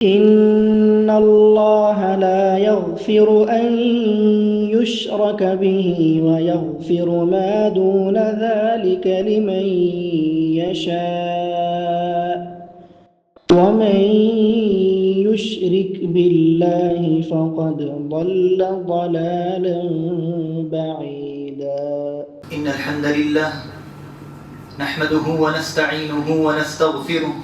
إن الله لا يغفر أن يشرك به ويغفر ما دون ذلك لمن يشاء ومن يشرك بالله فقد ضل ضلالا بعيدا. إن الحمد لله نحمده ونستعينه ونستغفره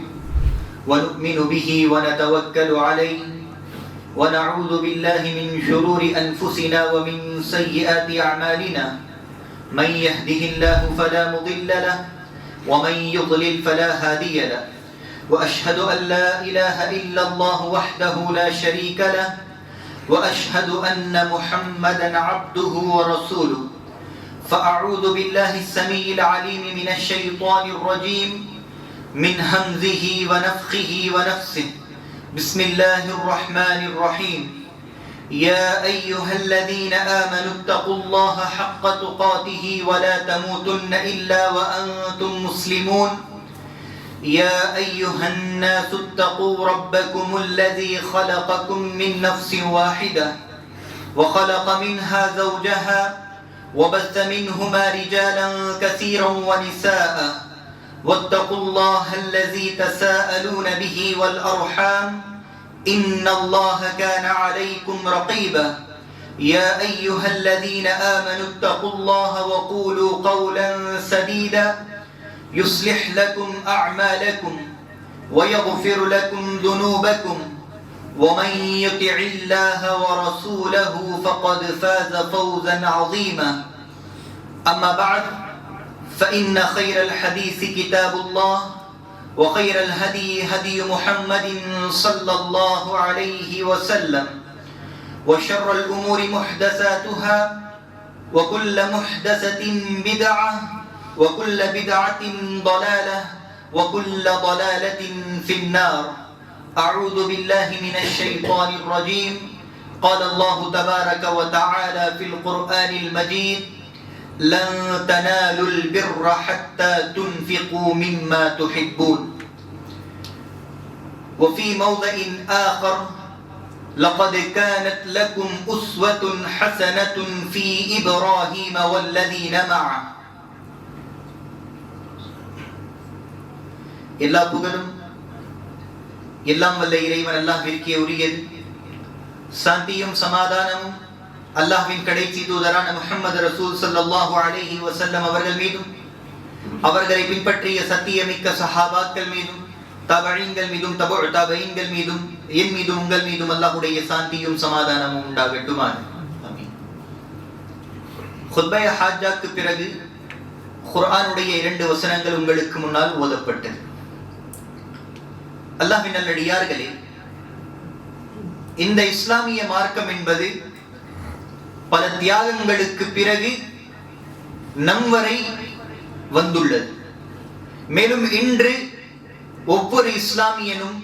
ونؤمن به ونتوكل عليه ونعوذ بالله من شرور أنفسنا ومن سيئات أعمالنا. من يهده الله فلا مضل له ومن يضلل فلا هادي له. وأشهد أن لا إله إلا الله وحده لا شريك له وأشهد أن محمدا عبده ورسوله. فأعوذ بالله السميع العليم من الشيطان الرجيم من همزه ونفخه ونفسه. بسم الله الرحمن الرحيم. يا أيها الذين آمنوا اتقوا الله حق تقاته ولا تموتن إلا وأنتم مسلمون. يا أيها الناس اتقوا ربكم الذي خلقكم من نفس واحدة وخلق منها زوجها وبث منهما رجالا كثيرا ونساء واتقوا الله الذي تساءلون به والأرحام إن الله كان عليكم رقيبا. يا أيها الذين آمنوا اتقوا الله وقولوا قولا سديدا يصلح لكم أعمالكم ويغفر لكم ذنوبكم ومن يطع الله ورسوله فقد فاز فوزا عظيما. أما بعد فإن خير الحديث كتاب الله وخير الهدي هدي محمد صلى الله عليه وسلم وشر الأمور محدثاتها وكل محدثة بدعة وكل بدعة ضلالة وكل ضلالة في النار. أعوذ بالله من الشيطان الرجيم. قال الله تبارك وتعالى في القرآن المجيد لن تنالوا البر حتى تنفقوا مما تحبون. وفي موضع آخر لقد كانت لكم أسوة حسنة في إبراهيم والذين معه. எல்லா புகழும் எல்லாம் வல்ல இறைவன் அல்லாஹ்விற்கே உரியது. சாந்தியும் சமாதானமும் அல்லாஹ்வின் கடைசி தூதரான முஹம்மது ரசூல் ஸல்லல்லாஹு அலைஹி வஸல்லம் அவர்கள் மீதும் அவர்களை பின்பற்றிய சத்தியமிக்க சஹாபாக்கள் மீதும் தபஈன்கள் மீதும் தபஉ தபஈன்கள் மீதும் என் மீதும் உங்கள் மீதும் அல்லாஹ்வுடைய சாந்தியும் சமாதானமும் உண்டாகட்டுமாக. ஆமீன். குத்பா ஹாஜ்ஜாக்கு பிறகு குர்ஆனுடைய 2 வசனங்கள் உங்களுக்கு முன்னால் ஓதப்பட்டது. அல்லாஹ்வின் நல்லடியார்களே, இந்த இஸ்லாமிய மார்க்கம் என்பது பல தியாகங்களுக்கு பிறகு நம் வரை வந்துள்ளது. மேலும் இன்று ஒவ்வொரு இஸ்லாமியனும்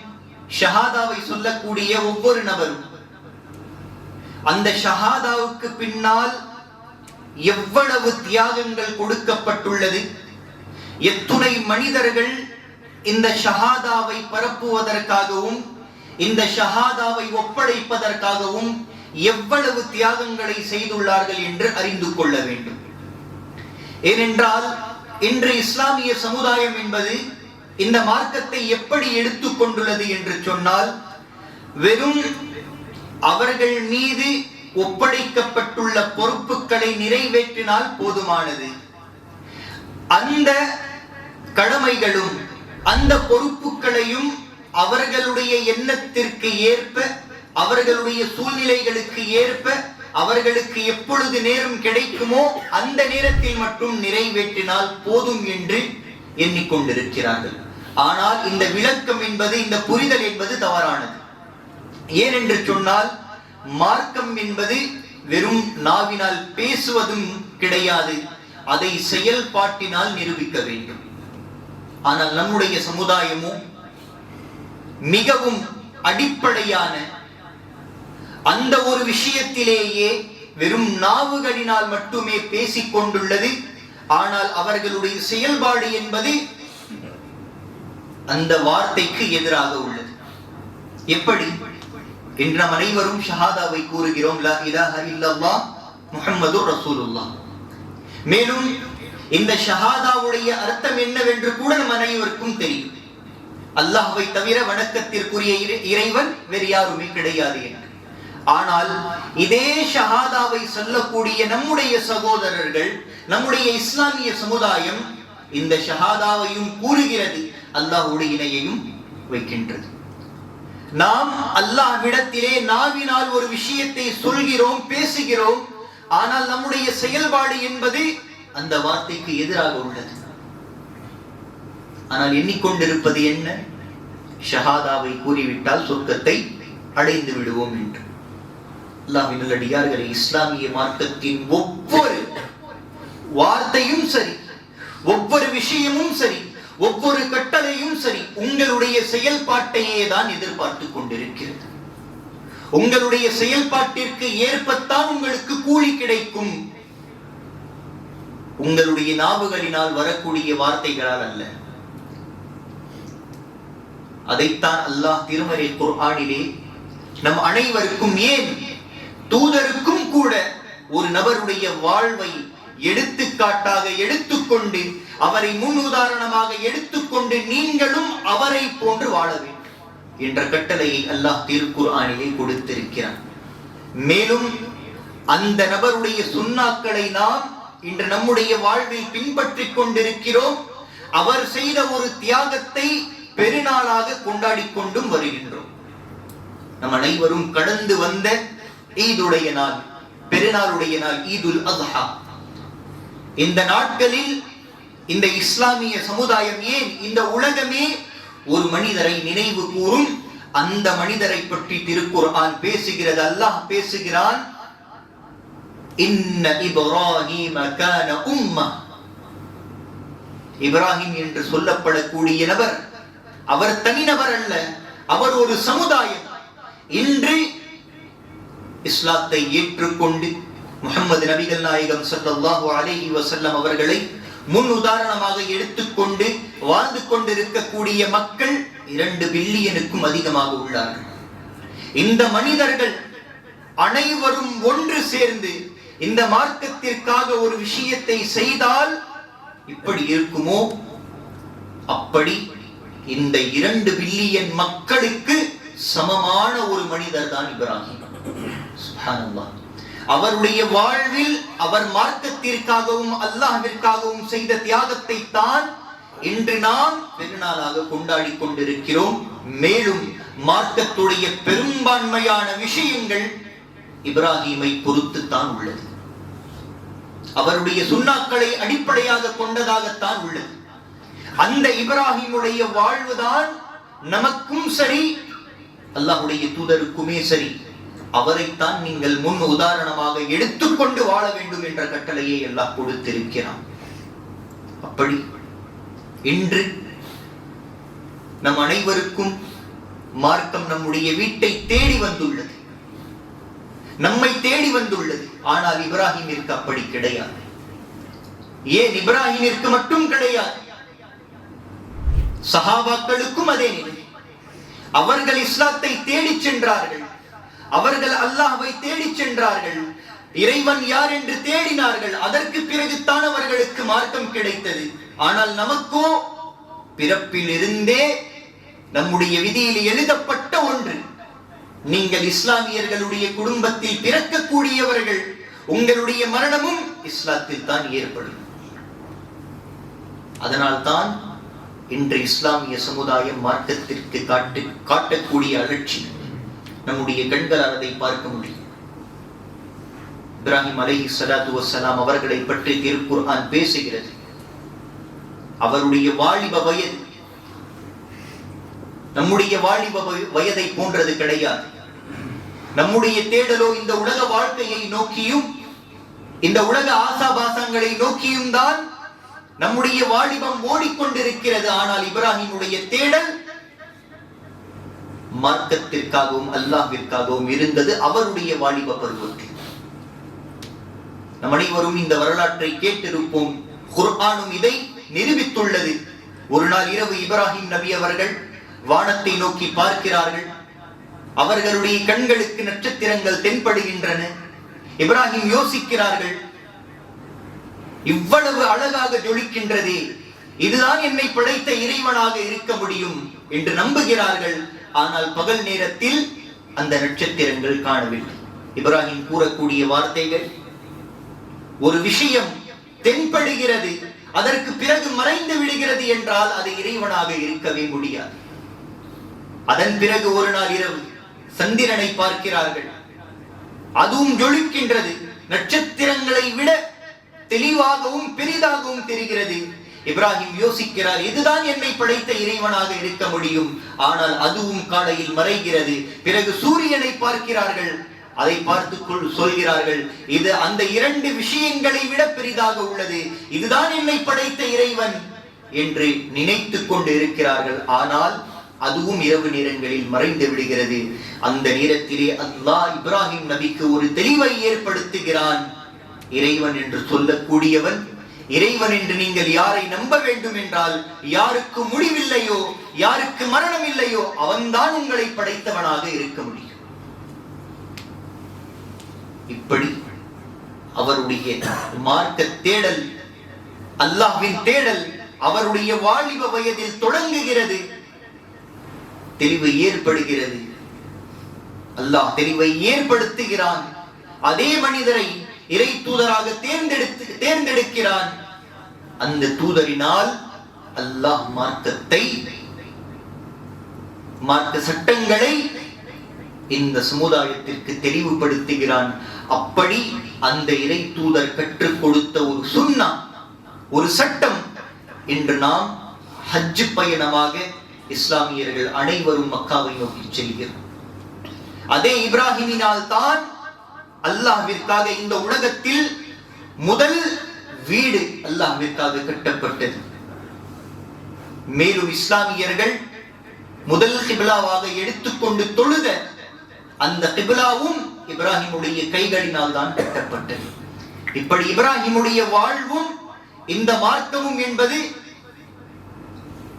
ஷஹாதாவை சொல்லக்கூடிய ஒவ்வொரு நபரும் அந்த ஷஹாதாவுக்கு பின்னால் எவ்வளவு தியாகங்கள் கொடுக்கப்பட்டுள்ளது, எத்துணை மனிதர்கள் இந்த ஷஹாதாவை பரப்புவதற்காகவும் இந்த ஷஹாதாவை ஒப்படைப்பதற்காகவும் எவ்வளவு தியாகங்களை செய்துள்ளார்கள் என்று அறிந்து கொள்ள வேண்டும். ஏனென்றால் இன்று இஸ்லாமிய சமுதாயம் என்பது இந்த மார்க்கத்தை எப்படி எடுத்துக்கொண்டுள்ளது என்று சொன்னால், வெறும் அவர்கள் மீது ஒப்படைக்கப்பட்டுள்ள பொறுப்புகளை நிறைவேற்றினால் போதுமானது. அந்த கடமைகளும் அந்த பொறுப்புகளையும் அவர்களுடைய எண்ணத்திற்கு ஏற்ப, அவர்களுடைய சூழ்நிலைகளுக்கு ஏற்ப, அவர்களுக்கு எப்பொழுது நேரம் கிடைக்குமோ அந்த நேரத்தில் மட்டும் நிறைவேற்றினால் போதும் என்று எண்ணிக்கொண்டிருக்கிறார்கள். ஆனால் இந்த விளக்கம் என்பது, இந்த புரிதல் என்பது தவறானது. ஏனென்று சொன்னால், மார்க்கம் என்பது வெறும் நாவினால் பேசுவதும் கிடையாது, அதை செயல்பாட்டினால் நிரூபிக்க வேண்டும். ஆனால் நம்முடைய சமுதாயமோ மிகவும் அடிப்படையான அந்த ஒரு விஷயத்திலேயே வெறும் நாவுகளினால் மட்டுமே பேசிக் கொண்டுள்ளது. ஆனால் அவர்களுடைய செயல்பாடு என்பது அந்த வார்த்தைக்கு எதிராக உள்ளது. எப்படி? இன்று நாம் அனைவரும் ஷஹாதாவை கூறுகிறோம், லா இலாஹ இல்லல்லாஹ் முஹம்மதுர் ரசூலுல்லாஹ். மேலும் இந்த ஷஹாதாவுடைய அர்த்தம் என்னவென்று கூட நம் அனைவருக்கும் தெரியும். அல்லாஹ்வை தவிர வணக்கத்திற்குரிய இறைவன் வேறு யாருமே கிடையாது என்று. ஆனால் இதே ஷஹாதாவை சொல்லக்கூடிய நம்முடைய சகோதரர்கள், நம்முடைய இஸ்லாமிய சமுதாயம் இந்த ஷஹாதாவையும் கூறுகிறது, அல்லாஹ்வுடைய இணையையும் வைக்கின்றது. நாம் அல்லாஹ்விடத்திலே நாவினால் ஒரு விஷயத்தை சொல்கிறோம், பேசுகிறோம், ஆனால் நம்முடைய செயல்பாடு என்பது அந்த வார்த்தைக்கு எதிராக உள்ளது. ஆனால் எண்ணிக்கொண்டிருப்பது என்ன? ஷஹாதாவை கூறிவிட்டால் சொர்க்கத்தை அடைந்து விடுவோம் என்று. அல்லாஹ்வின் நல்லடியார்களே, இஸ்லாமிய மார்க்கத்தின் ஒவ்வொரு வார்த்தையும் சரி, ஒவ்வொரு விஷயமும் சரி, ஒவ்வொரு கட்டளையும் சரி, உங்களுடைய செயல்பாட்டையே தான் எதிர்பார்த்து கொண்டிருக்கிறது. உங்களுடைய செயல்பாட்டிற்கு ஏற்பத்தான் உங்களுக்கு கூலி கிடைக்கும். உங்களுடைய நாவுகளினால் வரக்கூடிய வார்த்தைகளால் அல்ல. அதைத்தான் அல்லாஹ் திருமறை குர்ஆனிலே நம் அனைவருக்கும், ஏன் தூதருக்கும் கூட ஒரு நபருடைய வாழ்வை எடுத்துக்காட்டாக எடுத்துக்கொண்டு, அவரை முன் உதாரணமாக எடுத்துக்கொண்டு நீங்களும் அவரை போன்று வாழ வேண்டும் என்ற கட்டளையை அல்லாஹ் திருக்குர்ஆனிலே கொடுத்திருக்கிறார். மேலும் அந்த நபருடைய சுன்னாக்களை நாம் இன்று நம்முடைய வாழ்வில் பின்பற்றிக் கொண்டிருக்கிறோம். அவர் செய்த ஒரு தியாகத்தை பெருநாளாக கொண்டாடி கொண்டும் வருகின்றோம். நம் அனைவரும் கடந்து வந்த ஈதுடைய நாள், பெருநாளுடைய நாள், ஈதுல் அத்ஹா. இந்த நாட்களில் இந்த இஸ்லாமிய சமுதாயம், ஏன் இந்த உலகமே ஒரு மனிதரை நினைவு கூறும். அந்த மனிதரை பற்றி திருக்குர்ஆன் பேசுகிறது. அல்லாஹ் பேசுகிறான், இன்ன இப்ராஹீம கான உம்ம. இப்ராஹிம் என்று சொல்லப்படக்கூடிய நபர் அவர் தனிநபர் அல்ல, அவர் ஒரு சமுதாயம். இன்று இஸ்லாத்தை ஏற்றுக்கொண்டு முஹம்மது நபிகள் நாயகம் ஸல்லல்லாஹு அலைஹி வஸல்லம் அவர்களை முன் உதாரணமாக எடுத்துக்கொண்டு வாழ்ந்து கொண்டிருக்கக்கூடிய மக்கள் 2 பில்லியனுக்கும் அதிகமாக உள்ளார்கள். இந்த மனிதர்கள் அனைவரும் ஒன்று சேர்ந்து இந்த மார்க்கத்திற்காக ஒரு விஷயத்தை செய்தால் இப்படி இருக்குமோ, அப்படி இந்த 2 பில்லியன் மக்களுக்கு சமமான ஒரு மனிதர் தான் இப்ராஹிம். சுப்ஹானல்லாஹ். அவருடைய வாழ்வில் அவர் மார்க்கத்திற்காகவும் அல்லாஹ்விற்காகவும் செய்த தியாகத்தை தான் இன்று நாம் பெருநாளாக கொண்டாடி கொண்டிருக்கிறோம். மேலும் மார்க்கத்துடைய பெரும்பான்மையான விஷயங்கள் இப்ராஹிமை பொறுத்துத்தான் உள்ளது. அவருடைய சுன்னாக்களை அடிப்படையாக கொண்டதாகத்தான் உள்ளது. அந்த இப்ராஹிமுடைய வாழ்வுதான் நமக்கும் சரி, அல்லாஹ்வுடைய தூதருக்குமே சரி, அவரைத்தான் நீங்கள் முன் உதாரணமாக எடுத்துக்கொண்டு வாழ வேண்டும் என்ற கட்டளையை அல்லாஹ் கொடுத்திருக்கிறான். அப்படி இன்று நம் அனைவருக்கும் மார்க்கம் நம்முடைய வீட்டை தேடி வந்துள்ளது, நம்மை தேடி வந்துள்ளது. ஆனால் இப்ராஹிமிற்கு அப்படி கிடையாது. ஏன் இப்ராஹிமிற்கு மட்டும் கிடையாது, சஹாபாக்களுக்கும் அதே நிலை. அவர்கள் இஸ்லாத்தை தேடி சென்றார்கள், அவர்கள் அல்லாஹ்வை தேடி சென்றார்கள், இறைவன் யார் என்று தேடினார்கள். அதற்கு பிறகுதான் அவர்களுக்கு மார்க்கம் கிடைத்தது. ஆனால் நமக்கோ பிறப்பில் இருந்தே நம்முடைய விதியில் எழுதப்பட்ட ஒன்று, நீங்கள் இஸ்லாமியர்களுடைய குடும்பத்தில் பிறக்கக்கூடியவர்கள், உங்களுடைய மரணமும் இஸ்லாத்தில் தான் ஏற்படும். அதனால்தான் இன்று இஸ்லாமிய சமுதாயம் மார்க்கத்திற்கு காட்டக்கூடிய அலட்சி நம்முடைய கண்களால் அதை பார்க்க முடியும். இப்ராஹிம் அலைஹிஸ்ஸலாத்து வஸ்ஸலாம் அவர்களை பற்றி திருக்குர்ஆன் பேசுகிறது. அவருடைய வாலிப வயது நம்முடைய வாலிப வயதை போன்றது கிடையாது. நம்முடைய தேடலோ இந்த உலக வாழ்க்கையை நோக்கியும் இந்த உலக ஆசாபாசங்களை நோக்கியும் தான் நம்முடைய வாலிபம் ஓடிக்கொண்டிருக்கிறது. ஆனால் இப்ராஹிமுடைய தேடல் மார்க்கத்திற்காகவும் அல்லாஹ்விற்காகவும் இருந்தது அவருடைய வாலிப பருவத்தில். நம் அனைவரும் இந்த வரலாற்றை கேட்டிருப்போம். குர்ஆனும் இதை நிரூபித்துள்ளது. ஒரு நாள் இரவு இப்ராஹிம் நபி அவர்கள் வானத்தை நோக்கி பார்க்கிறார்கள். அவர்களுடைய கண்களுக்கு நட்சத்திரங்கள் தென்படுகின்றன. இப்ராஹிம் யோசிக்கிறார்கள், இவ்வளவு அழகாக ஜொலிக்கின்றதே, இதுதான் என்னை படைத்த இறைவனாக இருக்க முடியும் என்று நம்புகிறார்கள். ஆனால் பகல் நேரத்தில் அந்த நட்சத்திரங்கள் காணவில்லை. இப்ராஹிம் கூறக்கூடிய வார்த்தைகள், ஒரு விஷயம் தென்படுகிறது, அதற்கு பிறகு மறைந்து விடுகிறது என்றால் அது இறைவனாக இருக்கவே முடியாது. அதன் பிறகு ஒரு நாள் இரவு சந்திரனை பார்க்கிறார்கள், அதுவும் ஜொலிக்கின்றது, நட்சத்திரங்களை விட தெளிவாகவும் பெரிதாகவும் தெரிகிறது. இப்ராஹிம் யோசிக்கிறார், இதுதான் என்னை படைத்த இறைவனாக இருக்க முடியும். ஆனால் அதுவும் காலையில் மறைகிறது. பிறகு சூரியனை பார்க்கிறார்கள், அதை பார்த்து சொல்கிறார்கள், இது அந்த இரண்டு விஷயங்களை விட பெரிதாக உள்ளது, இதுதான் என்னை படைத்த இறைவன் என்று நினைத்துக் கொண்டு இருக்கிறார்கள். ஆனால் அதுவும் இரவு நேரங்களில் மறைந்து விடுகிறது. அந்த நேரத்திலே அல்லாஹ் இப்ராஹிம் நபிக்கு ஒரு தெளிவை ஏற்படுத்துகிறான். இறைவன் என்று சொல்லக்கூடியவன், இறைவன் என்று நீங்கள் யாரை நம்ப வேண்டும் என்றால், யாருக்கு முடிவில்லையோ, யாருக்கு மரணம் இல்லையோ, அவன்தான் உங்களை படைத்தவனாக இருக்க முடியும். இப்படி அவருடைய மார்க்க தேடல், அல்லாஹ்வின் தேடல் அவருடைய வாலிப வயதில் தொடங்குகிறது. தெளிவு ஏற்படுகிறது. அல்லாஹ் தெளிவை ஏற்படுத்துகிறான். அதே மனிதரை இறை தூதராக தேர்ந்தெடுக்கிறான். அந்த தூதரினால் அல்லாஹ் மார்க்க சட்டங்களை இந்த சமுதாயத்திற்கு தெளிவுபடுத்துகிறான். அப்படி அந்த இறை தூதர் கற்றுக் கொடுத்த ஒரு சுன்னா, ஒரு சட்டம் இன்று நாம் ஹஜ் பயணமாக இஸ்லாமியர்கள் அனைவரும் மக்காவை நோக்கி செல்கிறோம். அதே இப்ராஹிமினால் தான் அல்லாஹ்விற்காக இந்த உலகத்தில் முதல் வீடு அல்லாஹ்விற்காக கட்டப்பட்டது. மேலும் இஸ்லாமியர்கள் முதல் கிபிலாவாக எடுத்துக்கொண்டு தொழுத அந்த கிபிலாவும் இப்ராஹிமுடைய கைகளினால் தான் கட்டப்பட்டது. இப்படி இப்ராஹிமுடைய வாழ்வும் இந்த மார்க்கமும் என்பது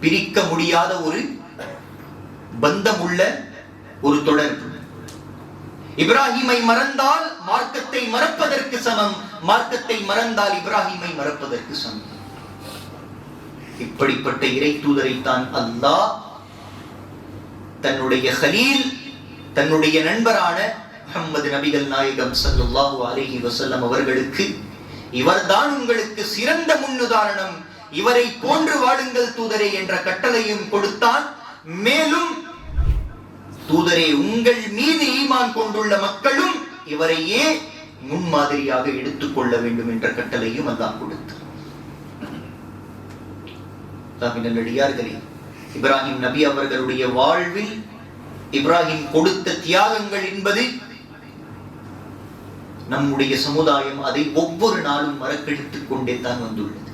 பிரிக்க முடியாத ஒரு பந்தமுள்ள ஒரு தொடர்பு. இப்ராஹிமை மறந்தால் மார்க்கத்தை மறப்பதற்கு சமம், மார்க்கத்தை மறந்தால் இப்ராஹிமை மறப்பதற்கு சமம். இப்படிப்பட்ட இறை தூதரை தான் அல்லாஹ் தன்னுடைய கலீல், தன்னுடைய நண்பரான முஹம்மது நபிகள் நாயகம் ஸல்லல்லாஹு அலைஹி வஸல்லம் அவர்களுக்கு, இவர்தான் உங்களுக்கு சிறந்த முன்னுதாரணம், இவரை போன்று வாழுங்கள் தூதரே என்ற கட்டளையும் கொடுத்தான். மேலும் தூதரே, உங்கள் மீது ஈமான் கொண்டுள்ள மக்களும் இவரையே முன்மாதிரியாக எடுத்துக் கொள்ள வேண்டும் என்ற கட்டளையும் அல்லாஹ் கொடுத்தார். நல்லடியார்களே, இப்ராஹிம் நபி அவர்களுடைய வாழ்வில் இப்ராஹிம் கொடுத்த தியாகங்கள் என்பது நம்முடைய சமுதாயம் அதை ஒவ்வொரு நாளும் மறக்கடித்துக் கொண்டே தான் வந்துள்ளது.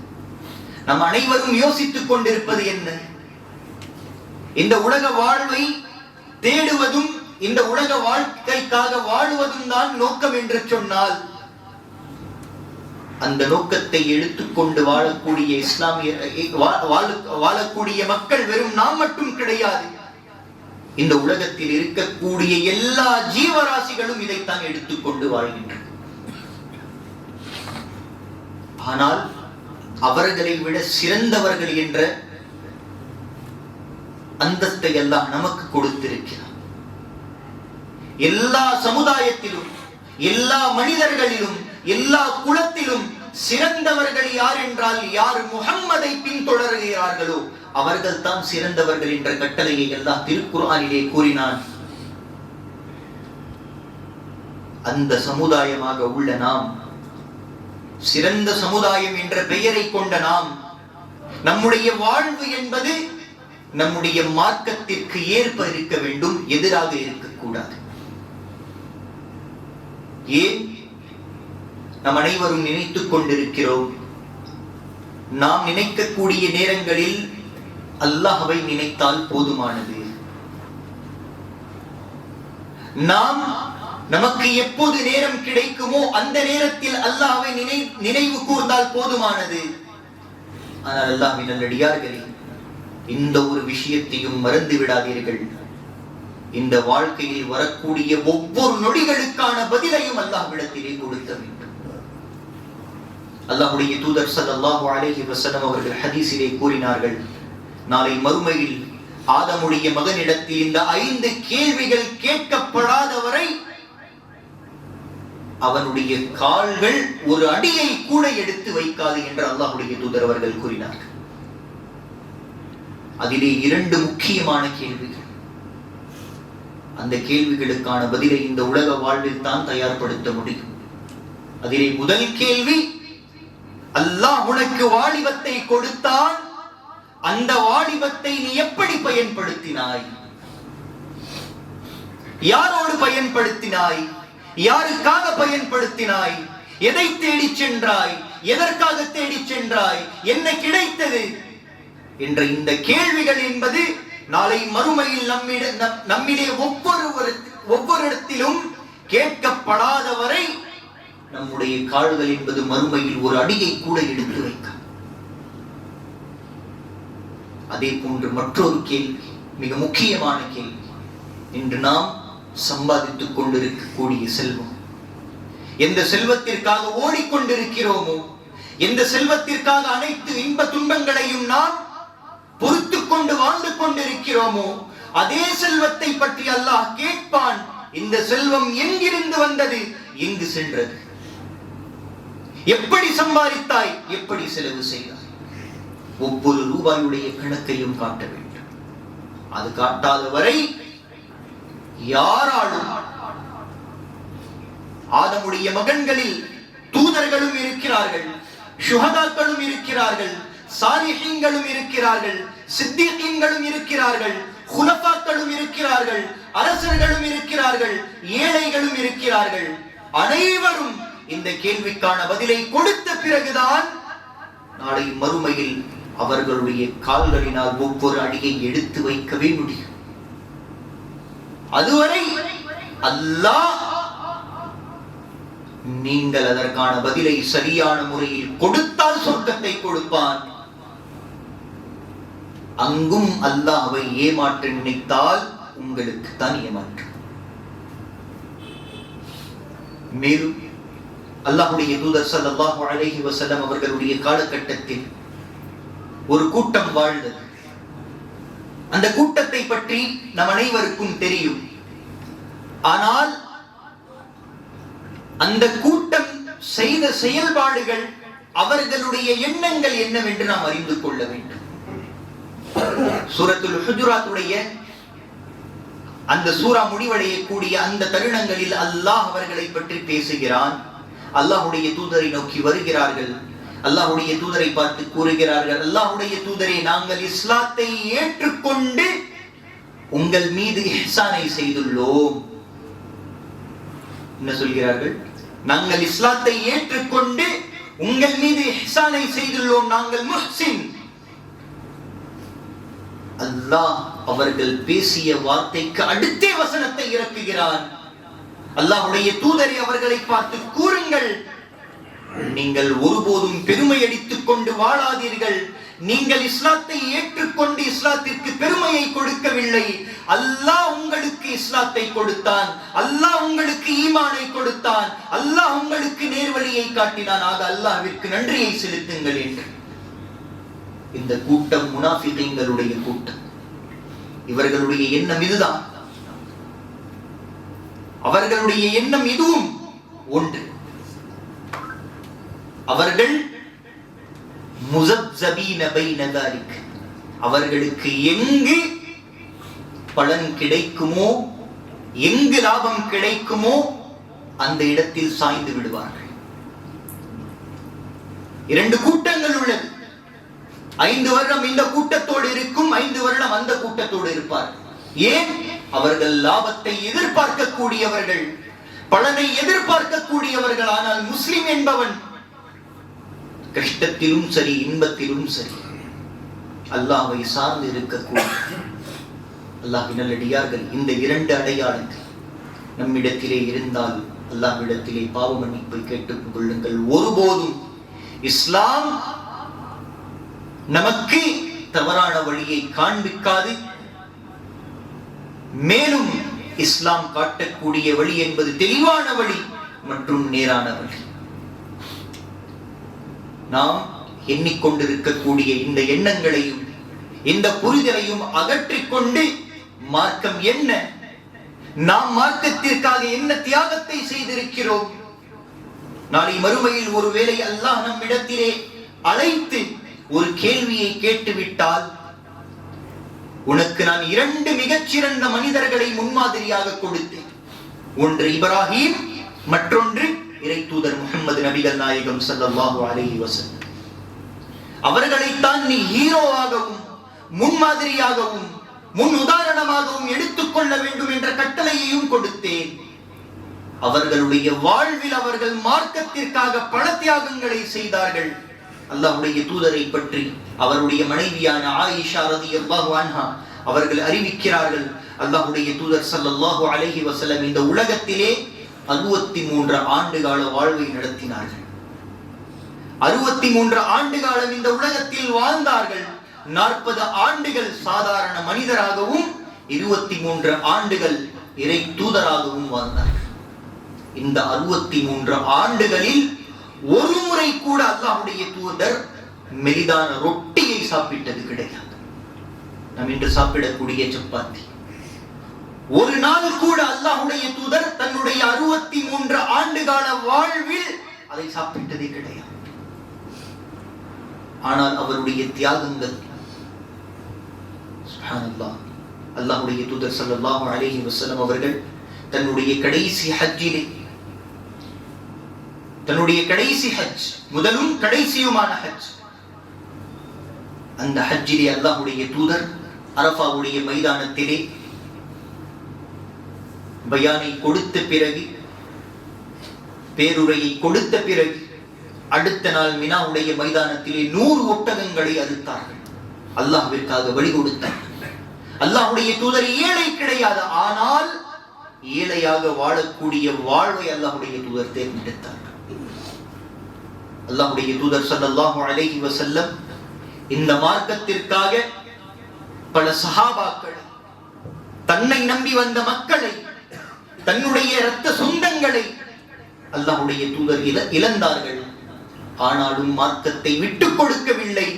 நம் அனைவரும் யோசித்துக் கொண்டிருப்பது என்ன? இந்த உலக வாழ்வை தேடுவதும் இந்த உலக வாழ்க்கைக்காக வாழுவதும் தான் நோக்கம் என்று சொன்னால், அந்த நோக்கத்தை எடுத்துக்கொண்டு வாழக்கூடிய வாழக்கூடிய மக்கள் வெறும் நாம் மட்டும் கிடையாது. இந்த உலகத்தில் இருக்கக்கூடிய எல்லா ஜீவராசிகளும் இதைத்தான் எடுத்துக்கொண்டு வாழ்கின்றன. ஆனால் அவர்களை விட சிறந்தவர்கள் என்ற அந்தஸ்தை எல்லாம் நமக்கு கொடுத்திருக்கிறார். எல்லா சமுதாயத்திலும், எல்லா மனிதர்களிலும், எல்லா குலத்திலும் சிறந்தவர்கள் யார் என்றால், யார் முஹம்மதை பின்தொடர்கிறார்களோ அவர்கள் தான் சிறந்தவர்கள் என்ற கட்டளையை எல்லாம் திருக்குர்ஆனிலே கூறினான். அந்த சமுதாயமாக உள்ள நாம், சிறந்த சமுதாயம் என்ற பெயரை கொண்ட நாம், நம்முடைய வாழ்வு என்பது நம்முடைய மார்க்கத்திற்கு ஏற்ப இருக்க வேண்டும், எதிராக இருக்கக்கூடாது. ஏன் நம் அனைவரும் நினைத்துக் கொண்டிருக்கிறோம்? நாம் நினைக்கக்கூடிய நேரங்களில் அல்லாஹ்வை நினைத்தால் போதுமானது. நாம் நமக்கு எப்போது நேரம் கிடைக்குமோ அந்த நேரத்தில் அல்லாஹ்வை நினைவு கூர்ந்தால் போதுமானது. ஆனால் அல்லாஹ்வின் நல்லடியார்களே, இந்த ஒரு விஷயத்தையும் மறந்து விடாதீர்கள். இந்த வாழ்க்கையில் வரக்கூடிய ஒவ்வொரு நொடிகளுக்கான பதிலையும் அல்லாஹ்விடத்திலே கொடுக்க வேண்டும். அல்லாஹ்வுடைய தூதர் ஸல்லல்லாஹு அலைஹி வஸல்லம் அவர்கள் ஹதீஸிலே கூறினார்கள், நாளை மறுமையில் ஆதமுடைய மகனிடத்தில் இந்த 5 கேள்விகள் கேட்கப்படாத வரை அவனுடைய கால்கள் ஒரு அடியை கூட எடுத்து வைக்காது என்று அல்லாஹ்வுடைய தூதர் அவர்கள் கூறினார்கள். அதிலே 2 முக்கியமான கேள்விகள். அந்த கேள்விகளுக்கான பதிலை இந்த உலக வாழ்வில் தான் தயார்படுத்த முடியும். அதிலே முதல் கேள்வி, அல்லாஹ் உனக்கு வாலிபத்தை கொடுத்தான், அந்த வாலிபத்தை நீ எப்படி பயன்படுத்தினாய்? யாரோடு பயன்படுத்தினாய்? யாருக்காக பயன்படுத்தினாய்? எதை தேடி சென்றாய்? எதற்காக தேடி சென்றாய்? என்ன கிடைத்தது என்ற இந்த கேள்விகள் என்பது நாளை மறுமையில் நம்மிலே ஒவ்வொரு இடத்திலும் கேட்கப்படாத வரை நம்முடைய கால்கள் என்பது மறுமையில் ஒரு அடியை கூட எடுத்து வைக்க. அதே போன்று மற்றொரு கேள்வி, மிக முக்கியமான கேள்வி, இன்று நாம் சம்பாதித்துக் கொண்டிருக்கக்கூடிய செல்வம், எந்த செல்வத்திற்காக ஓடிக்கொண்டிருக்கிறோமோ, எந்த செல்வத்திற்காக அனைத்து இன்ப துன்பங்களையும் நாம் பொறுத்து கொண்டு வாழ்ந்து கொண்டிருக்கிறோமோ, அதே செல்வத்தை பற்றி அல்லாஹ் கேட்பான். இந்த செல்வம் எங்கிருந்து வந்தது? எங்கு சென்றது? எப்படி சம்பாதித்தாய்? எப்படி செலவு செய்தாய்? ஒவ்வொரு ரூபாயுடைய கணக்கையும் காட்ட வேண்டும். அது காட்டாத வரை யாராலும், ஆதமுடைய மகன்களில் தூதர்களும் இருக்கிறார்கள், ஷுஹதாக்களும் இருக்கிறார்கள், சாலிஹீன்களும் இருக்கிறார்கள், சித்தீகீன்களும் இருக்கிறார்கள், குலஃபாக்களும் இருக்கிறார்கள், அரசர்களும் இருக்கிறார்கள், ஏழைகளும் இருக்கிறார்கள். அனைவரும் இந்த கேள்விக்கான பதிலை கொடுத்த பிறகுதான் நாளை மறுமையில் அவர்களுடைய கால்களினால் ஒவ்வொரு அடியை எடுத்து வைக்கவே முடியும். அதுவரை அல்லாஹ் நீங்கள் அதற்கான பதிலை சரியான முறையில் கொடுத்தால் சொர்க்கத்தை கொடுப்பான். அங்கும் அல்லாஹ்வை ஏமாற்ற நினைத்தால் உங்களுக்கு தான் ஏமாற்றம். மேலும் அல்லாஹ்வுடைய தூதர் ஸல்லல்லாஹு அலைஹி வஸல்லம் அவர்களுடைய காலகட்டத்தில் ஒரு கூட்டம் வாழ்ந்தது. அந்த கூட்டத்தை பற்றி நம் அனைவருக்கும் தெரியும். ஆனால் அந்த கூட்டம் செய்த செயல்பாடுகள், அவர்களுடைய எண்ணங்கள் என்னவென்று நாம் அறிந்து கொள்ள வேண்டும். சூரத்துல் ஹுஜராத்துடைய அந்த சூரா முடிவடையக்கூடிய அந்த தருணங்களில் அல்லாஹ் அவர்களை பற்றி பேசுகிறான். அல்லாஹ்வுடைய தூதரை நோக்கி வருகிறார்கள். அல்லாஹ்வுடைய தூதரை பார்த்து கூறுகிறார்கள், அல்லாஹ்வுடைய தூதரே, நாங்கள் இஸ்லாத்தை ஏற்றுக்கொண்டு உங்கள் மீது இஹ்சானை செய்துள்ளோம். என்ன சொல்கிறார்கள்? நாங்கள் இஸ்லாத்தை ஏற்றுக்கொண்டு உங்கள் மீது இஹ்சானை செய்துள்ளோம், நாங்கள் முஹ்சின். அல்லாஹ் அவர்கள் பேசிய வார்த்தைக்கு அடுத்த வசனத்தை இறக்குகிறான். அல்லாஹ்வுடைய தூதரை அவர்களை பார்த்து கூறுங்கள், நீங்கள் ஒருபோதும் பெருமை அடித்துக் கொண்டு வாழாதீர்கள். நீங்கள் இஸ்லாத்தை ஏற்றுக்கொண்டு இஸ்லாத்திற்கு பெருமையை கொடுக்கவில்லை. அல்லாஹ் உங்களுக்கு இஸ்லாத்தை கொடுத்தான், அல்லாஹ் உங்களுக்கு ஈமானை கொடுத்தான், அல்லாஹ் உங்களுக்கு நேர்வழியை காட்டினான். ஆக அல்லாஹ்விற்கு நன்றியை செலுத்துங்கள் என்று. இந்த கூட்டம் முனாஃபிகீன்களுடைய கூட்டம். இவர்களுடைய எண்ணம் இதுதான். அவர்களுடைய எண்ணம் இதுவும் ஒன்று. அவர்கள் முஸப்ஸபீன பைன தாலிக், அவர்களுக்கு எங்கு பலன் கிடைக்குமோ, எங்கு லாபம் கிடைக்குமோ அந்த இடத்தில் சாய்ந்து விடுவார்கள். 2 கூட்டங்கள் உள்ளது. 5 வருடம் இந்த கூட்டத்தோடு இருக்கும், 5 வருடம் அந்த கூட்டத்தோடு இருப்பார். ஏன்? அவர்கள் லாபத்தை எதிர்பார்க்கக்கூடியவர்கள், பலனை எதிர்பார்க்கக்கூடியவர்கள். ஆனால் முஸ்லிம் என்பவன் கஷ்டத்திலும் சரி, இன்பத்திலும் சரி, அல்லாஹ்வை சார்ந்து இருக்கக்கூடிய அல்லாஹ்வின் நல்லடியார்கள். இந்த 2 அடையாளங்கள் நம்மிடத்திலே இருந்தால் அல்லாஹ்விடத்திலே பாவ மன்னிப்பை கேட்டுக் கொள்ளுங்கள். ஒருபோதும் இஸ்லாம் நமக்கு தவறான வழியை காண்பிக்காது. மேலும் இஸ்லாம் காட்டக்கூடிய வழி என்பது தெளிவான வழி மற்றும் நேரான வழி. நாம் எண்ணிக்கொண்டிருக்கக்கூடிய இந்த எண்ணங்களையும் இந்த புரிதலையும் அகற்றிக்கொண்டு மார்க்கம் என்ன, நாம் மார்க்கத்திற்காக என்ன தியாகத்தை செய்திருக்கிறோம், நாளை மறுமையில் ஒருவேளை அல்லாஹ் நம்மிடத்திலே அழைத்து ஒரு கேள்வியை கேட்டுவிட்டால், உனக்கு நான் 2 மிகச்சிறந்த மனிதர்களை முன்மாதிரியாக கொடுத்தேன், ஒன்று இப்ராஹிம், மற்றொன்று இறை தூதர் முஹம்மது நபிகள் நாயகம் ஸல்லல்லாஹு அலைஹி வஸல்லம். அவர்களைத்தான் நீ ஹீரோவாகவும் முன்மாதிரியாகவும் முன் உதாரணமாகவும் எடுத்துக்கொள்ள வேண்டும் என்ற கட்டளையையும் கொடுத்தேன். அவர்களுடைய வாழ்வில் அவர்கள் மார்க்கத்திற்காக பல தியாகங்களை செய்தார்கள். அல்லாஹ்வுடைய தூதரை பற்றி அவருடைய மனைவியான ஆயிஷா ரலியல்லாஹு அன்ஹா அவர்கள் அறிவிக்கிறார்கள், அல்லாஹ்வுடைய தூதர் ஸல்லல்லாஹு அலைஹி வஸல்லம் இந்த உலகத்திலே 63 ஆண்டுகால வாழ்வை நடத்தினார்கள். 63 ஆண்டு காலம் இந்த உலகத்தில் வாழ்ந்தார்கள். 40 ஆண்டுகள் சாதாரண மனிதராகவும் 23 ஆண்டுகள் இறை தூதராகவும் வாழ்ந்தார்கள். இந்த 63 ஆண்டுகளில் ஒரு முறை கூட அல்லாஹ்வுடைய தூதர் மெலிதான ரொட்டியை சாப்பிட்டது கிடையாது. நாம் இன்று சாப்பிடக்கூடிய சப்பாத்தி, ஒரு நாள் கூட அல்லாஹ்வுடைய தூதர் தன்னுடைய 63 ஆண்டு கால வாழ்வில் அதை சாப்பிட்டதே கிடையாது. ஆனால் அவருடைய தியாகங்கள், சுப்ஹானல்லாஹ், அல்லாஹ்வுடைய தூதர் ஸல்லல்லாஹு அலைஹி வஸல்லம் அவர்கள் தன்னுடைய கடைசி ஹஜ்ஜிலே, தன்னுடைய கடைசி ஹஜ், முதலும் கடைசியுமான ஹஜ், அந்த ஹஜ்ஜிலே அல்லாஹ்வுடைய தூதர் அரஃபாவுடைய மைதானத்திலே பயானை கொடுத்த பிறகு, பேருரையை கொடுத்த பிறகு, அடுத்த நாள் மினாவுடைய மைதானத்திலே 100 ஒட்டகங்களை அறுத்தார்கள். அல்லாஹ்விற்காக வழி கொடுத்தார்கள். அல்லாஹ்வுடைய தூதர் ஏழை கிடையாது, ஆனால் ஏழையாக வாழக்கூடிய வாழ்வை அல்லாஹ்வுடைய தூதர் தேர்ந்தெடுத்தார்கள். அல்லாஹ்வுடைய தூதர் ஸல்லல்லாஹு அலைஹி வஸல்லம் இந்த மார்க்கத்திற்காக பல சஹாபாக்கள், தன்னை நம்பி வந்த மக்களை, தன்னுடைய இரத்த சொந்தங்களை அல்லாஹ்வுடைய தூதர் இழந்தார்கள். ஆனாலும் மார்க்கத்தை விட்டுக் கொடுக்கவில்லை.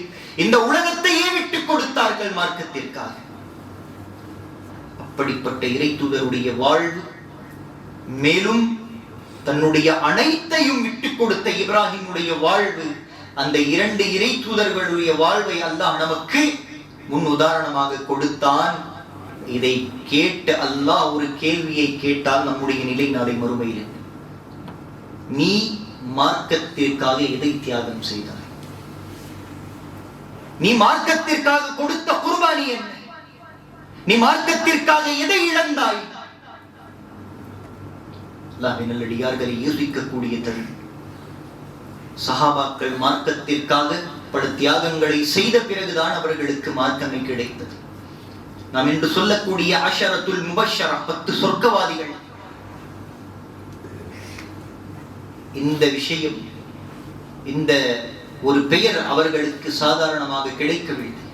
இந்த உலகத்தையே விட்டுக் கொடுத்தார்கள் மார்க்கத்திற்காக. அப்படிப்பட்ட இறை தூதருடைய வாழ்வு, மேலும் தன்னுடைய அனைத்தையும் விட்டுக் கொடுத்த இப்ராஹிமுடைய வாழ்வு, அந்த 2 இறை தூதர்களுடைய வாழ்வை அல்லாஹ் நமக்கு முன் உதாரணமாக கொடுத்தான். இதை கேட்ட அல்லாஹ் ஒரு கேள்வியை கேட்டால் நம்முடைய நிலை நாளை மறுமையில், நீ மார்க்கத்திற்காக எதை தியாகம் செய்தாய்? நீ மார்க்கத்திற்காக கொடுத்த குர்பானி என்ன? நீ மார்க்கத்திற்காக எதை இழந்தாய்? அல்லாஹ்வின் நல்லடியார்களை யோசிக்கக்கூடிய தருணம். சஹாபாக்கள் மார்க்கத்திற்காக பல தியாகங்களை செய்த பிறகுதான் அவர்களுக்கு மார்க்கமே கிடைத்தது. நாம் என்று சொல்லக்கூடிய அஷரத்துல் முபஷ்ஷரா, 10 சொர்க்கவாதிகள், இந்த விஷயம், இந்த ஒரு பெயர் அவர்களுக்கு சாதாரணமாக கிடைக்கவில்லை.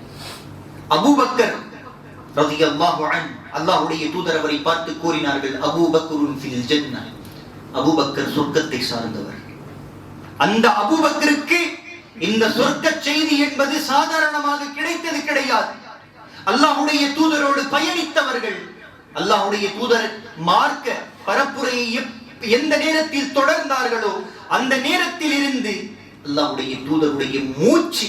அபூபக்கர் ரலியல்லாஹு அன்ஹு, அல்லாஹ்வுடைய தூதர் அவரை பார்த்து கூறினார்கள், அபூபக்கருன் ஃபில் ஜன்னah, அபூபக்கர் சொர்க்கத்தை சார்ந்தவர். அந்த அபூபக்கருக்கு இந்த சொர்க்க செய்தி என்பது சாதாரணமாக கிடைத்தது கிடையாது. அல்லாஹ்வுடைய தூதரோடு பயணித்தவர்கள், அல்லாஹ்வுடைய தூதர் மார்க்க பரப்புரையை எந்த நேரத்தில் தொடர்ந்தார்களோ அந்த நேரத்தில் இருந்து அல்லாஹ்வுடைய தூதருடைய மூச்சு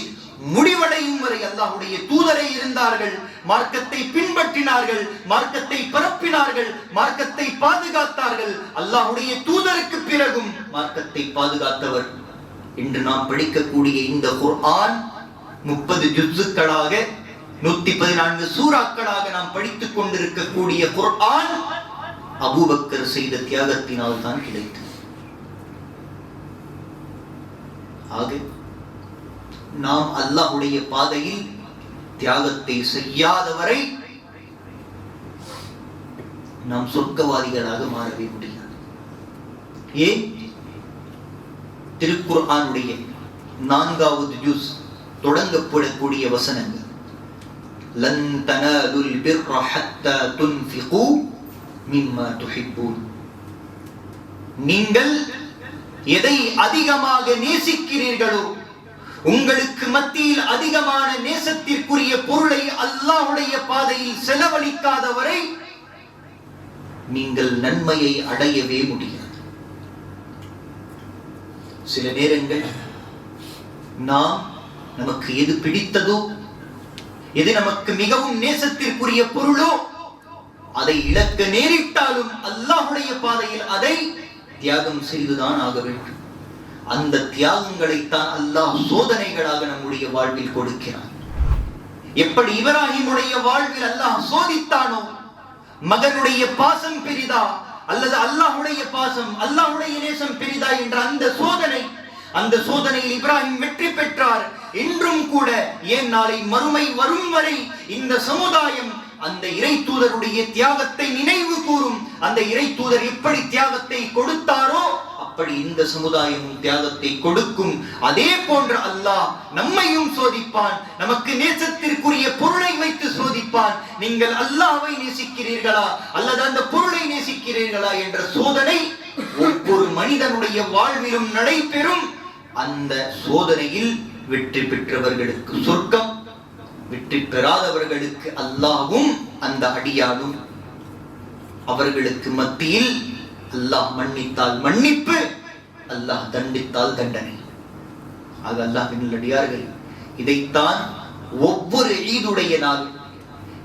முடிவடையும் வரை அல்லாஹ்வுடைய தூதரை இருந்தார்கள். மார்க்கத்தை பின்பற்றினார்கள், மார்க்கத்தை பரப்பினார்கள், மார்க்கத்தை பாதுகாத்தார்கள். அல்லாஹ்வுடைய தூதருக்கு பிறகும் மார்க்கத்தை பாதுகாத்தவர். இன்று நாம் படிக்கக்கூடிய இந்த குர்ஆன் 30 ஜுஸ்களாக 114 சூறாக்களாக நாம் படித்துக் கொண்டிருக்கக்கூடிய குர்ஆன் அபூபக்கர் செய்த தியாகத்தினால் தான் கிடைத்தது. ஆக நாம் அல்லாஹ்வுடைய பாதையில் தியாகத்தை செய்யாதவரை நாம் சொர்க்கவாதிகளாக மாறவே முடியாது. ஏன்? திருக்குர்ஆனுடைய 4வது ஜுஸ் தொடங்கப்படக்கூடிய வசனங்கள், லன் தனாலுல் பிர்ர ஹத்தா துன்ஃபிகு மிம்மா துஹிப்பூன். நீங்கள் எதை அதிகமாக நேசிக்கிறீர்களோ, உங்களுக்கு மத்தியில் அதிகமான நேசத்திற்குரிய பொருளை அல்லாஹ்வுடைய பாதையில் செலவழிக்காதவரை நீங்கள் நன்மையை அடையவே முடியாது. சில நேரங்கள் நமக்கு எது பிடித்ததோ, எது நமக்கு மிகவும் நேசத்திற்குரிய பொருளோ, அதை இழக்க நேரிட்டாலும் அல்லாஹ்வுடைய பாதையில் அதை தியாகம் செய்துதான் ஆக வேண்டும். அந்த தியாகங்களைத்தான் அல்லாஹ் சோதனைகளாக நம்முடைய வாழ்வில் கொடுக்கிறான். எப்படி இப்ராஹிமுடைய வாழ்வில் அல்லாஹ் சோதித்தானோ, மகனுடைய பாசம் பெரிதா அல்லது அல்லாஹ்வுடைய பாசம், அல்லாஹ்வுடைய நேசம் பெரிதா என்ற அந்த சோதனையில் இப்ராஹிம் வெற்றி பெற்றார். இன்றும் கூட, ஏன் நாளை மறுமை வரும் வரை இந்த சமுதாயம் அந்த இறை தூதருடைய தியாகத்தை நினைவு கூறும். அந்த இறை தூதர் எப்படி தியாகத்தை கொடுத்தாரோ அப்படி இந்த சமுதாயமும் தியாகத்தை கொடுக்கும். அதே போன்ற அல்லாஹ் நம்மையும் சோதிப்பான். நமக்கு நேசத்திற்குரிய பொருளை வைத்து சோதிப்பான். நீங்கள் அல்லாஹ்வை நேசிக்கிறீர்களா அல்லது அந்த பொருளை நேசிக்கிறீர்களா என்ற சோதனை ஒவ்வொரு மனிதனுடைய வாழ்விலும் நடைபெறும். அந்த சோதனையில் வெற்றி பெற்றவர்களுக்கு சொர்க்கம், வெற்றி பெறாதவர்களுக்கு அல்லாஹ்வும் அந்த அடியானும் அவர்களுக்கு மத்தியில் அல்லாஹ் மன்னித்தால் மன்னிப்பு, அல்லாஹ் தண்டித்தால் தண்டனை. ஆக அல்லாஹ்வின் அடியார்கள், இதைத்தான் ஒவ்வொரு ஈதுடைய நாள்,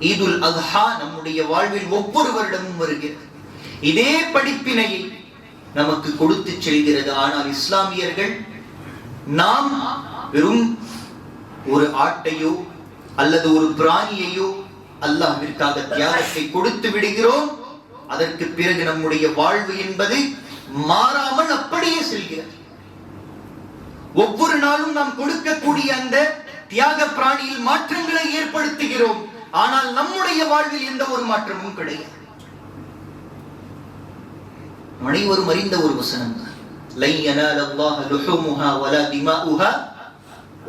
ஈதுல் அத்ஹா நம்முடைய வாழ்வில் ஒவ்வொரு வருடமும் வருகிறது. இதே படிப்பினையை நமக்கு கொடுத்து செல்கிறது. ஆனால் இஸ்லாமியர்கள் நாம் வெறும் ஒரு ஆட்டையோ அல்லது ஒரு பிராணியையோ அல்லாஹ்விற்காக தியாகத்தை கொடுத்து விடுகிறோம். அதற்கு பிறகு நம்முடைய வாழ்வு என்பது மாறாமல் அப்படியே செல்கிறது. ஒவ்வொரு நாளும் நாம் கொடுக்கக்கூடிய அந்த தியாக பிராணியில் மாற்றங்களை ஏற்படுத்துகிறோம். ஆனால் நம்முடைய வாழ்வில் எந்த ஒரு மாற்றமும் கிடையாது. அனைவரும் அறிந்த ஒரு வசனம் தான், லை யனாலல்லாஹு லுஹூமுஹா வலா திமாஉஹா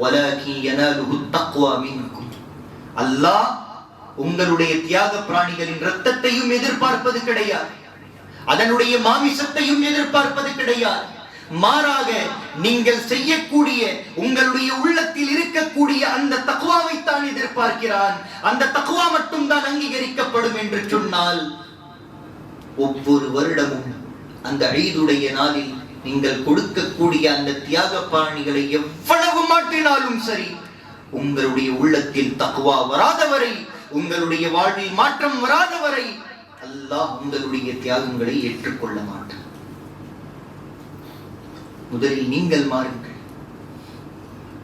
வலாகின் யனாலுஹு தக்வா மின்கும். அல்லாஹ் உங்களுடைய தியாக பிராணிகளின் இரத்தத்தையும் எதிர்பார்ப்பது கிடையாது, அதனுடைய மாமிசத்தையும் எதிர்பார்ப்பது கிடையாது. மாறாக நீங்கள் செய்யக்கூடிய உங்களுடைய உள்ளத்தில் இருக்கக்கூடிய அந்த தக்வாவை தான் எதிர்பார்க்கிறான். அந்த தக்வா மட்டும் தான் அங்கீகரிக்கப்படும் என்று சொன்னால், ஒவ்வொரு வருடமும் அந்த ஈதுடைய நாளில் நீங்கள் கொடுக்கக்கூடிய அந்த தியாக பிராணிகளை எவ்வளவு மாற்றினாலும் சரி, உங்களுடைய உள்ளத்தில் தக்வா வராதவரை, உங்களுடைய வாழ்வில் மாற்றம் வராதவரை அல்லாஹ் உங்களுடைய தியாகங்களை ஏற்றுக்கொள்ள மாட்டார். முதலில் நீங்கள் மாறுங்கள்.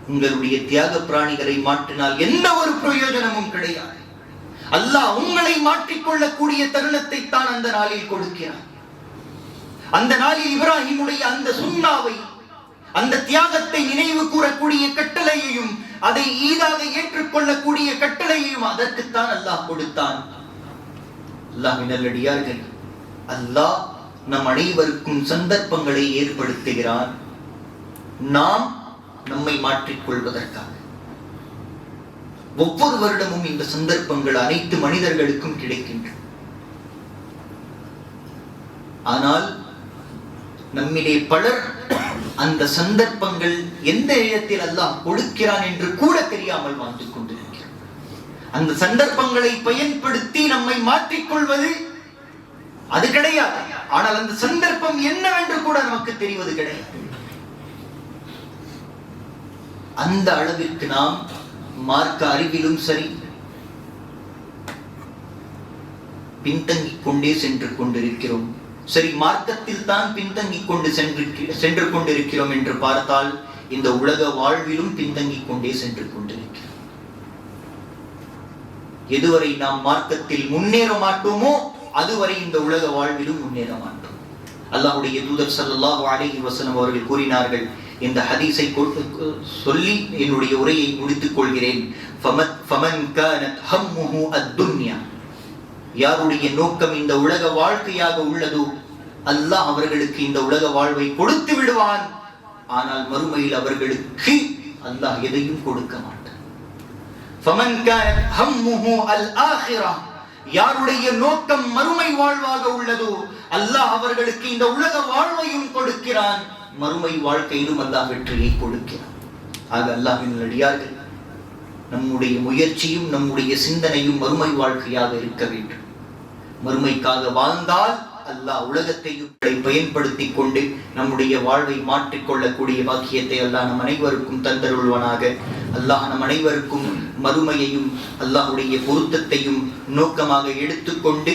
உங்களுடைய தியாக பிராணிகளை மாற்றினால் எந்த ஒரு பிரயோஜனமும் கிடையாது. அல்லாஹ் உங்களை மாற்றிக்கொள்ளக்கூடிய தருணத்தை தான் அந்த நாளில் கொடுக்கிறார். அந்த நாளில் இப்ராஹிமுடைய அந்த சுன்னாவை, அந்த தியாகத்தை நினைவு கூறக்கூடிய கட்டளையையும், அதை ஈதாக ஏற்றுக்கொள்ளக்கூடிய கட்டளையையும் அதற்குத்தான் அல்லாஹ் கொடுத்தான். அல்லாஹ்வின் நல்லடியார்களே, அல்லாஹ் நம் அனைவருக்கும் சந்தர்ப்பங்களை ஏற்படுத்துகிறான், நாம் நம்மை மாற்றிக்கொள்வதற்காக. ஒவ்வொரு வருடமும் இந்த சந்தர்ப்பங்கள் அனைத்து மனிதர்களுக்கும் கிடைக்கின்றன. ஆனால் நம்மிலே பலர் அந்த சந்தர்ப்பங்கள் எந்த இடத்தில் அல்லாஹ் கொடுக்கிறான் என்று கூட தெரியாமல் வாழ்ந்து கொண்டிருக்கிறோம். அந்த சந்தர்ப்பங்களை பயன்படுத்தி நம்மை மாற்றிக்கொள்வது அது கிடையாது. ஆனால் அந்த சந்தர்ப்பம் என்னவென்று கூட நமக்கு தெரிவது கிடையாது. அந்த அளவிற்கு நாம் மார்க்க அறிவிலும் சரி பின்தங்கிக் கொண்டே சென்று கொண்டிருக்கிறோம். சரி, மார்க்கத்தில் தான் பின்தங்கிக் கொண்டு சென்று கொண்டிருக்கிறோம் என்று பார்த்தால் இந்த உலக வாழ்விலும் பின்தங்கிக் கொண்டே சென்று கொண்டிருக்கிறோம். எதுவரை நாம் மார்க்கத்தில் முன்னேற மாட்டோமோ அதுவரை இந்த உலக வாழ்விலும் முன்னேற மாட்டோம். அல்லாஹ்வுடைய தூதர் ஸல்லல்லாஹு அலைஹி வஸல்லம் அவர்கள் கூறினார்கள், இந்த ஹதீஸை சொல்லி என்னுடைய உரையை முடித்துக் கொள்கிறேன். ஃபமன் கானத் ஹம்முஹு அத்-துன்யா, யாருடைய நோக்கம் இந்த உலக வாழ்க்கையாக உள்ளதோ அல்லாஹ் அவர்களுக்கு இந்த உலக வாழ்வை கொடுத்து விடுவான். ஆனால் மறுமையில் அவர்களுக்கு அல்லாஹ் எதையும் கொடுக்க மாட்டான். ஃபமன் கானத் ஹம்முஹு அல் ஆখিরা, யாருடைய நோக்கம் மறுமை வாழ்வாக உள்ளதோ அல்லாஹ் அவர்களுக்கு இந்த உலக வாழ்வையும் கொடுக்கிறான், மறுமை வாழ்க்கையிலும் அல்லாஹ் வெற்றியை கொடுக்கிறான். ஆக அல்லாஹ்வின் நல்லடியார்கள், நம்முடைய முயற்சியும் நம்முடைய சிந்தனையும் மறுமை வாழ்க்கையாக இருக்க வேண்டும். மறுமைக்காக வாழ்ந்தால் அல்லாஹ் உலகத்தையும் பயன்படுத்தி கொண்டு நம்முடைய வாழ்வை மாற்றிக்கொள்ளக்கூடிய பாக்கியத்தை அல்லாஹ் நம் அனைவருக்கும் தந்தருள்வானாக. அல்லாஹ் நம் அனைவருக்கும் மறுமையையும் அல்லாஹுடைய பொருத்தத்தையும் நோக்கமாக எடுத்துக்கொண்டு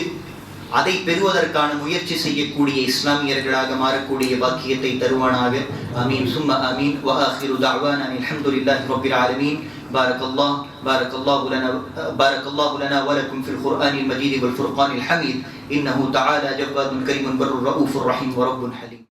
அதை பெறுவதற்கான முயற்சி செய்யக்கூடிய இஸ்லாமியர்களாக மாறக்கூடிய பாக்கியத்தை தருவானாக. ஆமீன் சும்ம ஆமீன். வ ஆகிரு தஅவானா அல்ஹம்துலில்லாஹி ரப்பில் ஆலமீன். بارك الله لنا ولكم في القرآن المجيد والفرقان الحميد. إنه تعالى جواد كريم بر رؤوف رحيم ورب حليم.